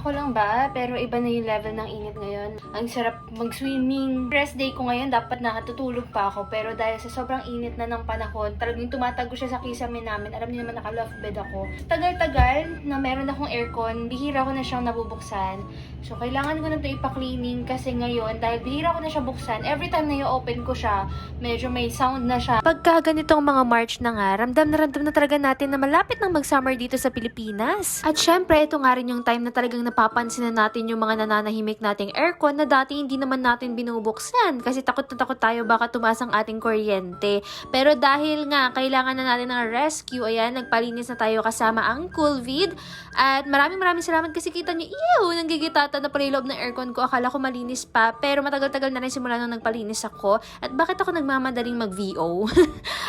Ako lang ba? Pero iba na yung level ng init ngayon. Ang sarap mag-swimming. Rest day ko ngayon, dapat nakatutulog pa ako. Pero dahil sa sobrang init na ng panahon, talagang tumatago siya sa kisame namin. Alam niyo naman, naka-loft bed ako. Tagal-tagal na meron akong aircon, bihira ko na siyang nabubuksan. So, kailangan ko na ito ipa-cleaning kasi ngayon, dahil bihira ko na siya buksan, every time na i-open ko siya, medyo may sound na siya. Pagka ganitong mga March na nga, ramdam na talaga natin na malapit nang mag-summer dito sa Pilipinas. At syempre, ito nga rin yung time na talagang napapansin na natin yung mga nananahimik nating aircon na dati hindi naman natin binubuksan kasi takot na takot tayo baka tumaas ang ating kuryente. Pero dahil nga kailangan na natin ng rescue, ayan, nagpalinis na tayo kasama ang Coolvid. At maraming salamat kasi kita nyo, nanggigitata na pala yung loob ng aircon ko. Akala ko malinis pa, pero matagal-tagal na rin simula nung nagpalinis ako. At bakit ako nagmamadaling mag-VO?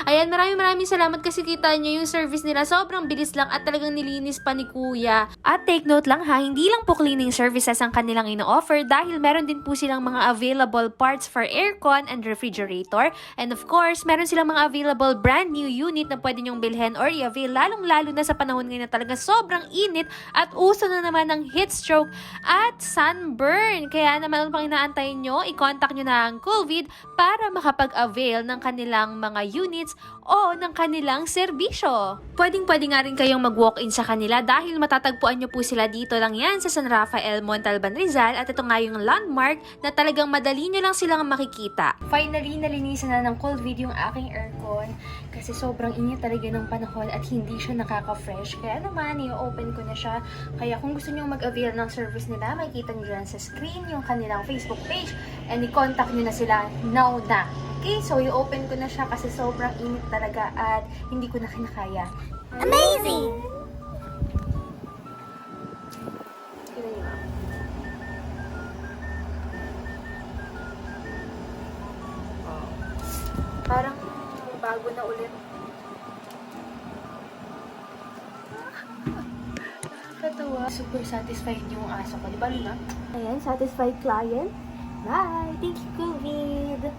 Ayan, maraming salamat kasi kita nyo yung service nila. Sobrang bilis lang at talagang nilinis pa ni Kuya. At take note lang ha, hindi lang po cleaning services ang kanilang ino-offer dahil meron din po silang mga available parts for aircon and refrigerator. And of course, meron silang mga available brand new unit na pwede nyong bilhin or i-avail lalong-lalo na sa panahon ngayon na talaga sobrang init at uso na naman ng heat stroke at sunburn. Kaya naman pang inaantay nyo, i-contact nyo na ang Coolvid para makapag-avail ng kanilang mga units o ng kanilang serbisyo. Pwedeng-pwede nga rin kayong mag-walk-in sa kanila dahil matatagpuan nyo po sila dito lang yan sa San Rafael, Montalban, Rizal at ito nga yung landmark na talagang madali nyo lang silang makikita. Finally, nalinisan na ng Coolvid yung aking aircon kasi sobrang init talaga ng panahon at hindi siya nakaka-fresh. Kaya naman, i-open ko na siya. Kaya kung gusto nyo mag-avail ng service nila, makikita nyo dyan sa screen yung kanilang Facebook page and i-contact nyo na sila now na. Okay, so i-open ko na siya kasi sobrang init talaga at hindi ko na kinakaya. Amazing! Tingnan niyo. Parang bago na ulit. Nakakatawa. Super satisfied yung aso ko. Di ba, Luna? Ayan, satisfied client. Bye! Thank you, Coolvid!